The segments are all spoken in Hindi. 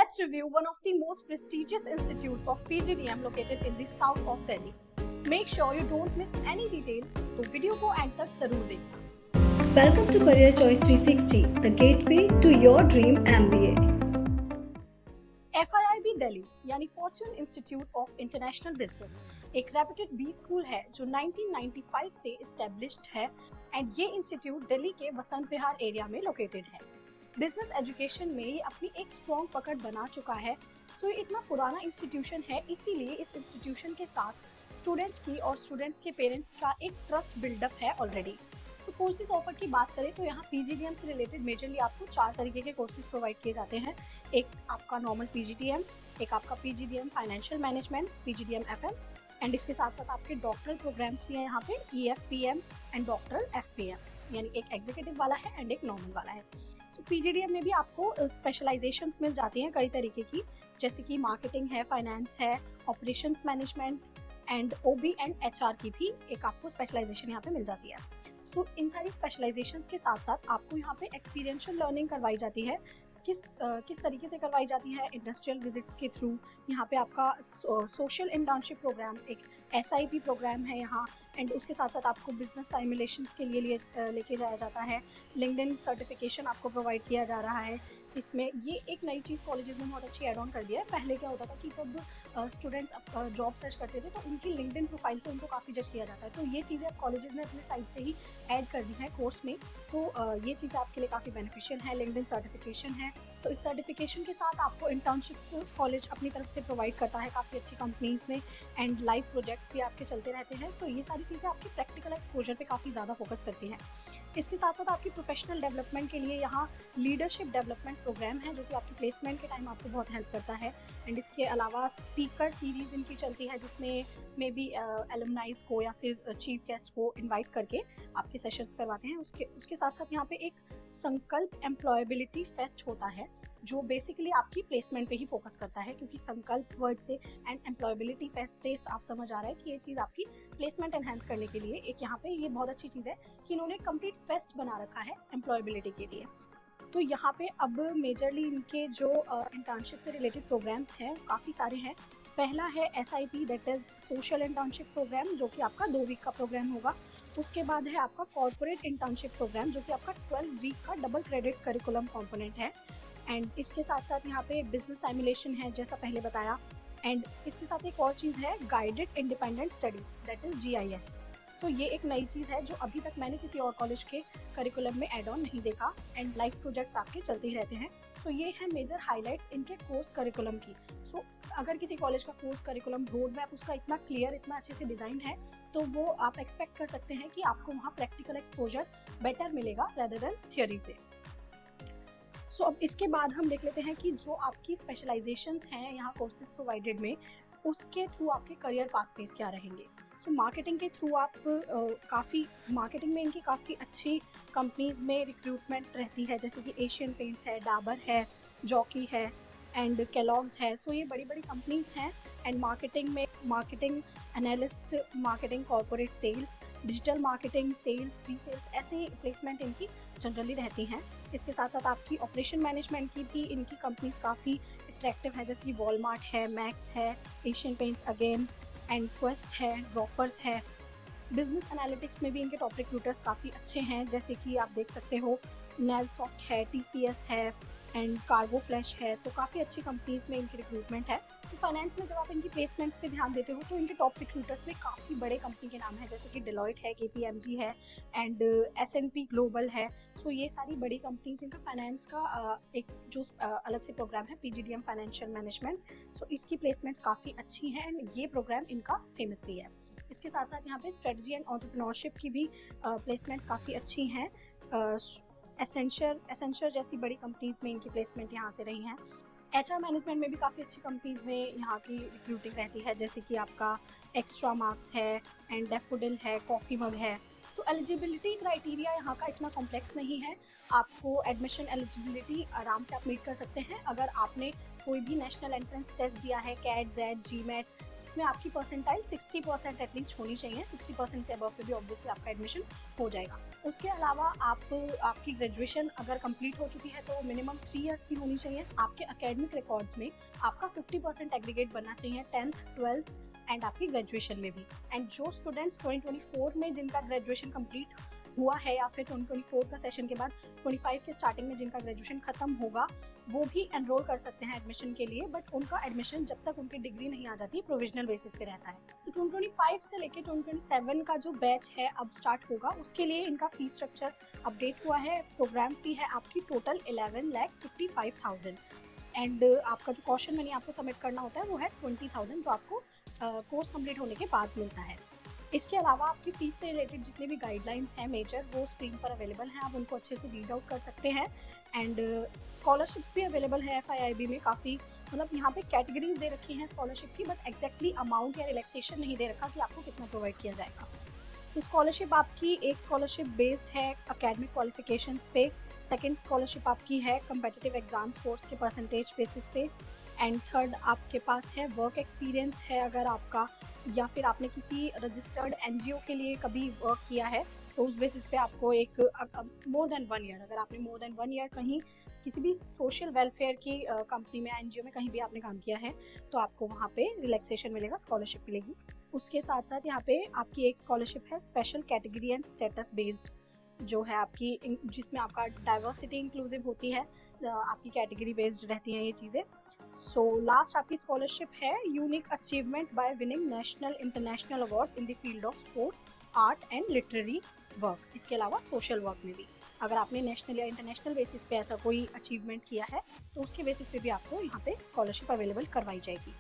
Let's review one of the most prestigious institute of PGDM located in the south of Delhi. Make sure you don't miss any detail, तो वीडियो को एंड तक जरूर देखना। Welcome to Career Choice 360, the gateway to your dream MBA. FIIB Delhi यानी Fortune institute of international business एक रेप्यूटेड बी स्कूल है जो 1995 से एस्टेब्लिश्ड है एंड ये इंस्टीट्यूट दिल्ली के वसंत विहार एरिया में लोकेटेड है। बिजनेस एजुकेशन में ये अपनी एक स्ट्रॉन्ग पकड़ बना चुका है। सो ये इतना पुराना इंस्टीट्यूशन है, इसीलिए इस इंस्टीट्यूशन के साथ स्टूडेंट्स की और स्टूडेंट्स के पेरेंट्स का एक ट्रस्ट बिल्डअप है ऑलरेडी। सो कोर्सेज ऑफर की बात करें तो यहाँ PGDM से रिलेटेड मेजरली आपको 4 तरीके के कोर्सेज प्रोवाइड किए जाते हैं। एक आपका नॉर्मल PGDM, एक आपका PGDM financial management, PGDM FM and इसके साथ साथ आपके डॉक्टरल प्रोग्राम्स भी हैं यहाँ पे EFPM एंड डॉक्टरल FPM, यानी एक एग्जीक्यूटिव वाला है एंड एक नॉर्मल वाला है। सो PGDM में भी आपको स्पेशलाइजेशंस मिल जाती हैं कई तरीके की, जैसे कि मार्केटिंग है, फाइनेंस है, operations management and OB and HR की भी एक आपको स्पेशलाइजेशन यहाँ पे मिल जाती है। सो इन सारी स्पेशलाइजेशंस के साथ साथ आपको यहाँ पे एक्सपीरियंशियल लर्निंग करवाई जाती है। किस तरीके से करवाई जाती है? इंडस्ट्रियल विजिट्स के थ्रू। यहाँ पे आपका सोशल इंटर्नशिप प्रोग्राम, एक SIP प्रोग्राम है यहाँ एंड उसके साथ साथ आपको बिजनेस साइमुलेशंस के लिए लेके जाया जाता है। लिंक्डइन सर्टिफिकेशन आपको प्रोवाइड किया जा रहा है। इसमें ये एक नई चीज़ कॉलेजेस ने बहुत अच्छी एड ऑन कर दिया है। पहले क्या होता था कि जब स्टूडेंट्स जॉब सर्च करते थे तो उनकी लिंक्डइन प्रोफाइल से उनको काफ़ी जज किया जाता है, तो ये चीज़ें अब कॉलेजेस ने अपने साइड से ही ऐड कर दी हैं कोर्स में। तो ये चीज़ें आपके लिए काफ़ी बेनिफिशियल है। लिंक्डइन सर्टिफिकेशन है, सो इस सर्टिफिकेशन के साथ आपको इंटर्नशिप्स कॉलेज अपनी तरफ से प्रोवाइड करता है काफ़ी अच्छी कंपनीज़ में एंड लाइव प्रोजेक्ट्स भी आपके चलते रहते हैं। सो ये सारी चीज़ें आपकी प्रैक्टिकल एक्सपोजर पे काफ़ी ज़्यादा फोकस करती हैं। इसके साथ साथ आपकी प्रोफेशनल डेवलपमेंट के लिए यहाँ लीडरशिप डेवलपमेंट प्रोग्राम है जो कि आपकी प्लेसमेंट के टाइम आपको बहुत हेल्प करता है एंड इसके अलावा स्पीकर सीरीज़ इनकी चलती है जिसमें मे बी एलुमनाइज को या फिर चीफ गेस्ट को इनवाइट करके आपके सेशंस करवाते हैं। उसके साथ साथ यहाँ पे एक संकल्प एम्प्लॉयबिलिटी फेस्ट होता है जो बेसिकली आपकी प्लेसमेंट पे ही फोकस करता है, क्योंकि संकल्प वर्ड से एंड एम्प्लॉयबिलिटी फेस्ट से आप समझ आ रहा है कि ये चीज़ आपकी प्लेसमेंट एनहांस करने के लिए एक यहाँ पे ये बहुत अच्छी चीज़ है कि इन्होंने कंप्लीट फेस्ट बना रखा है एम्प्लॉयबिलिटी के लिए। तो यहाँ पे अब मेजरली इनके जो इंटर्नशिप से रिलेटेड प्रोग्राम्स हैं काफ़ी सारे हैं। पहला है SIP, that is social internship program, जो कि आपका 2 वीक का प्रोग्राम होगा। उसके बाद है आपका कॉर्पोरेट इंटर्नशिप प्रोग्राम जो कि आपका 12 वीक का डबल क्रेडिट करिकुलम कॉम्पोनेंट है एंड इसके साथ साथ यहाँ पे बिजनेस साइमुलेशन है जैसा पहले बताया एंड इसके साथ एक और चीज़ है guided independent study, that is GIS। सो ये एक नई चीज़ है जो अभी तक मैंने किसी और कॉलेज के करिकुलम में एड ऑन नहीं देखा एंड लाइव प्रोजेक्ट्स आपके चलते ही रहते हैं। सो ये है मेजर हाइलाइट्स इनके कोर्स करिकुलम की। सो अगर किसी कॉलेज का कोर्स करिकुलम रोड मैप उसका इतना क्लियर, इतना अच्छे से डिज़ाइन है तो वो आप एक्सपेक्ट कर सकते हैं कि आपको वहाँ प्रैक्टिकल एक्सपोजर बेटर मिलेगा रेदर देन थियोरी से। सो अब इसके बाद हम देख लेते हैं कि जो आपकी स्पेशलाइजेशंस हैं यहाँ कोर्सेज प्रोवाइडेड में, उसके थ्रू आपके करियर पाथवेज क्या रहेंगे। सो मार्केटिंग के थ्रू आप मार्केटिंग में इनकी काफ़ी अच्छी कंपनीज़ में रिक्रूटमेंट रहती है, जैसे कि एशियन पेंट्स है, डाबर है, जॉकी है एंड केलॉग्स है। सो ये बड़ी बड़ी कंपनीज़ हैं एंड मार्केटिंग में marketing analyst, marketing corporate sales, digital marketing, sales, pre sales, ऐसी प्लेसमेंट इनकी जनरली रहती हैं। इसके साथ साथ आपकी ऑपरेशन मैनेजमेंट की भी इनकी कंपनीज काफ़ी अट्रैक्टिव है, जैसे कि वॉलमार्ट है, मैक्स है, Asian paints again and quest है, रॉफर्स है। बिजनेस एनालिटिक्स में भी इनके टॉप रिक्रूटर्स काफ़ी अच्छे हैं, जैसे कि आप देख सकते हो नेलसॉफ्ट है, TCS है एंड कार्गो फ्लैश है। तो काफ़ी अच्छी कंपनीज में इनकी रिक्रूटमेंट है। सो फाइनेंस में जब आप इनकी प्लेसमेंट्स पे ध्यान देते हो तो इनके टॉप रिक्रूटर्स में काफ़ी बड़े कंपनी के नाम हैं, जैसे कि डेलॉयट है, KPMG है एंड S&P ग्लोबल है। सो ये सारी बड़ी कंपनीज इनका फाइनेंस का एक जो अलग से प्रोग्राम है PGDM फाइनेंशियल मैनेजमेंट, सो इसकी प्लेसमेंट्स काफ़ी अच्छी हैं एंड ये प्रोग्राम इनका फेमस भी है। इसके साथ साथ यहाँ पे स्ट्रेटजी एंड एंटरप्रेन्योरशिप की भी प्लेसमेंट्स काफ़ी अच्छी हैं। एसेंचर जैसी बड़ी कंपनीज में इनकी प्लेसमेंट यहाँ से रही हैं। HR मैनेजमेंट में भी काफ़ी अच्छी कंपनीज में यहाँ की रिक्रूटिंग रहती है, जैसे कि आपका एक्स्ट्रा मार्क्स है एंड डैफोडिल है, कॉफ़ी मग है। सो एलिजिबिलिटी क्राइटेरिया यहाँ का इतना कॉम्प्लेक्स नहीं है। आपको एडमिशन एलिजिबिलिटी आराम से आप मीट कर सकते हैं अगर आपने कोई भी नेशनल एंट्रेंस टेस्ट दिया है, CAT, ZET, GMAT जिसमें आपकी परसेंटाइल 60% एटलीस्ट होनी चाहिए। 60% से अबव पे भी ऑब्वियसली आपका एडमिशन हो जाएगा। उसके अलावा आपकी ग्रेजुएशन अगर कंप्लीट हो चुकी है तो मिनिमम 3 इयर्स की होनी चाहिए। आपके एकेडमिक रिकॉर्ड्स में आपका 50% एग्रीगेट बनना चाहिए 10th 12th एंड आपकी ग्रेजुएशन में भी। एंड जो स्टूडेंट्स 2024 में जिनका ग्रेजुएशन कंप्लीट हुआ है या फिर 2024 का सेशन के बाद 25 के स्टार्टिंग में जिनका ग्रेजुएशन खत्म होगा, वो भी एनरोल कर सकते हैं एडमिशन के लिए, बट उनका एडमिशन जब तक उनकी डिग्री नहीं आ जाती प्रोविजनल बेसिस पे रहता है। तो 2025 से लेके 2027 का जो बैच है अब स्टार्ट होगा, उसके लिए इनका फीस स्ट्रक्चर अपडेट हुआ है। प्रोग्राम फी है आपकी टोटल 11,55,000 एंड आपका जो कॉशन मनी आपको सबमिट करना होता है वो है 20,000 जो आपको कोर्स कंप्लीट होने के बाद मिलता है। इसके अलावा आपकी फीस से रिलेटेड जितने भी गाइडलाइंस हैं मेजर, वो स्क्रीन पर अवेलेबल हैं, आप उनको अच्छे से रीड आउट कर सकते हैं। एंड स्कॉलरशिप्स भी अवेलेबल है FIIB में काफ़ी, मतलब यहाँ पे कैटेगरीज दे रखी हैं स्कॉलरशिप की, बट एग्जैक्टली अमाउंट या रिलैक्सेशन नहीं दे रखा कि आपको कितना प्रोवाइड किया जाएगा। सो स्कॉलरशिप आपकी एक स्कॉलरशिप बेस्ड है अकेडमिक क्वालिफिकेशंस पे, सेकेंड स्कॉलरशिप आपकी है कम्पिटिटिव एग्जाम स्कोर्स के परसेंटेज बेसिस पे, एंड थर्ड आपके पास है वर्क एक्सपीरियंस है अगर आपका, या फिर आपने किसी रजिस्टर्ड NGO के लिए कभी वर्क किया है तो उस बेसिस पे आपको एक मोर देन 1 ईयर, अगर आपने मोर देन 1 ईयर कहीं किसी भी सोशल वेलफेयर की कंपनी में NGO में कहीं भी आपने काम किया है तो आपको वहाँ पे रिलैक्सेशन मिलेगा, स्कॉलरशिप मिलेगी। उसके साथ साथ यहाँ पे आपकी एक स्कॉलरशिप है special category and status based, जो है आपकी जिसमें आपका डाइवर्सिटी इंक्लूसिव होती है, आपकी कैटेगरी बेस्ड रहती हैं ये चीज़ें। सो लास्ट आपकी स्कॉलरशिप है unique achievement bye winning national international awards in the field of sports, art and literary work. इसके अलावा सोशल वर्क में भी अगर आपने नेशनल या इंटरनेशनल बेसिस पे ऐसा कोई अचीवमेंट किया है तो उसके बेसिस पे भी आपको यहाँ पे स्कॉलरशिप अवेलेबल करवाई जाएगी।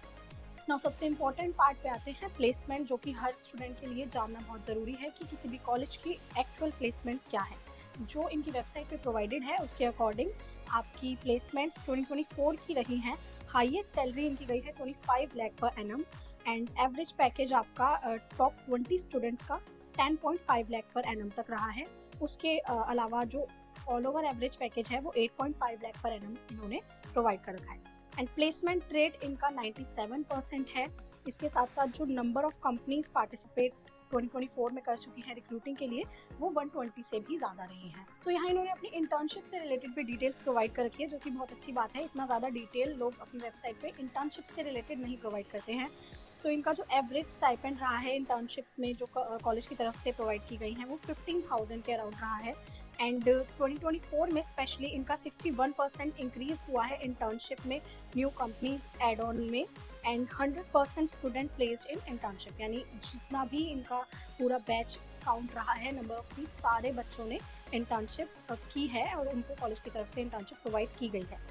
नाउ सबसे इम्पॉर्टेंट पार्ट पे आते हैं प्लेसमेंट, जो कि हर स्टूडेंट के लिए जानना बहुत ज़रूरी है कि किसी भी कॉलेज की एक्चुअल प्लेसमेंट्स क्या है। जो इनकी वेबसाइट पे प्रोवाइडेड है उसके अकॉर्डिंग आपकी प्लेसमेंट्स 2024 की रही हैं। हाईएस्ट सैलरी इनकी गई है 25 lakh per annum and average package आपका टॉप 20 स्टूडेंट्स का 10.5 लाख पर एनम तक रहा है। उसके अलावा जो ऑल ओवर एवरेज पैकेज है वो 8.5 लाख पर एनम इन्होंने प्रोवाइड कर रखा है। एंड प्लेसमेंट रेट इनका 97% है। इसके साथ साथ जो नंबर ऑफ कंपनीज पार्टिसिपेट 2024 में कर चुकी हैं रिक्रूटिंग के लिए वो 120 से भी ज़्यादा रही हैं। तो यहाँ इन्होंने अपनी इंटर्नशिप से रिलेटेड भी डिटेल्स प्रोवाइड कर रखी है, जो कि बहुत अच्छी बात है। इतना ज़्यादा डिटेल लोग अपनी वेबसाइट पे इंटर्नशिप से रिलेटेड नहीं प्रोवाइड करते हैं। सो इनका जो एवरेज स्टाइपेंड रहा है इंटर्नशिप्स में जो कॉलेज की तरफ से प्रोवाइड की गई हैं वो 15,000 के अराउंड रहा है। एंड 2024 में स्पेशली इनका 61% इंक्रीज हुआ है इंटर्नशिप में, न्यू कंपनीज एड ऑन में, and 100% student placed in internship, यानी जितना भी इनका पूरा बैच काउंट रहा है नंबर ऑफ सीट, सारे बच्चों ने इंटर्नशिप की है और उनको कॉलेज की तरफ से इंटर्नशिप प्रोवाइड की गई है।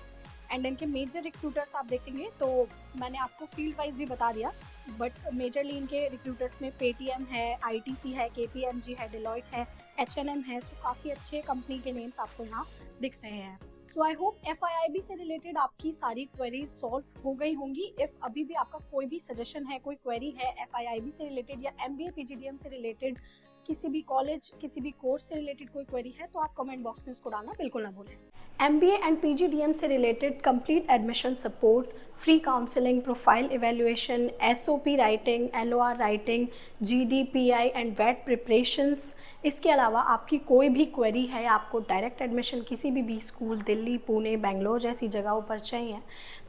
एंड इनके मेजर रिक्रूटर्स आप देखेंगे तो मैंने आपको फील्ड वाइज भी बता दिया, बट मेजरली इनके रिक्रूटर्स में पेटीएम है, ITC है, KPMG है, डिलॉयट है, H&M है। सो काफ़ी अच्छे कंपनी के नेम्स आपको यहाँ दिख रहे हैं। सो आई होप FIIB से रिलेटेड आपकी सारी क्वेरीज सॉल्व हो गई होंगी। इफ़ अभी भी आपका कोई भी सजेशन है, कोई क्वेरी है FIIB से रिलेटेड या MBA PGDM से रिलेटेड, किसी भी कॉलेज किसी भी कोर्स से रिलेटेड कोई क्वेरी है तो आप कमेंट बॉक्स में उसको डालना बिल्कुल ना भूलें। MBA एंड PGDM से related complete admission support, free counselling, profile evaluation, SOP writing, LOR writing, GDPI and वेट प्रिपरेशंस। इसके अलावा आपकी कोई भी क्वेरी है, आपको डायरेक्ट एडमिशन किसी भी स्कूल दिल्ली, पुणे, बेंगलोर जैसी जगहों पर चाहिए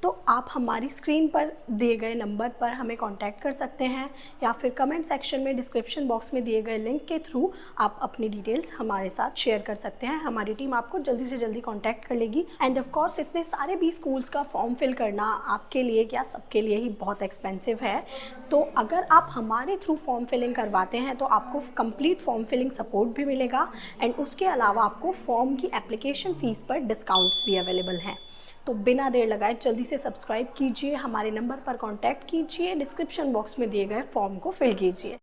तो आप हमारी स्क्रीन पर दिए गए नंबर पर हमें कांटेक्ट कर सकते हैं, या फिर कमेंट सेक्शन में डिस्क्रिप्शन बॉक्स में दिए गए लिंक के थ्रू आप अपनी डिटेल्स हमारे साथ शेयर कर सकते हैं। हमारी टीम आपको जल्दी से जल्दी कांटेक्ट कर लेगी। एंड ऑफ कोर्स इतने सारे भी स्कूल्स का फॉर्म फिल करना आपके लिए क्या सबके लिए ही बहुत एक्सपेंसिव है, तो अगर आप हमारे थ्रू फॉर्म फिलिंग करवाते हैं तो आपको कंप्लीट फॉर्म फिलिंग सपोर्ट भी मिलेगा एंड उसके अलावा आपको फॉर्म की एप्लीकेशन फ़ीस पर डिस्काउंट्स भी अवेलेबल हैं। तो बिना देर लगाए जल्दी से सब्सक्राइब कीजिए, हमारे नंबर पर कांटेक्ट कीजिए, डिस्क्रिप्शन बॉक्स में दिए गए फॉर्म को फिल कीजिए।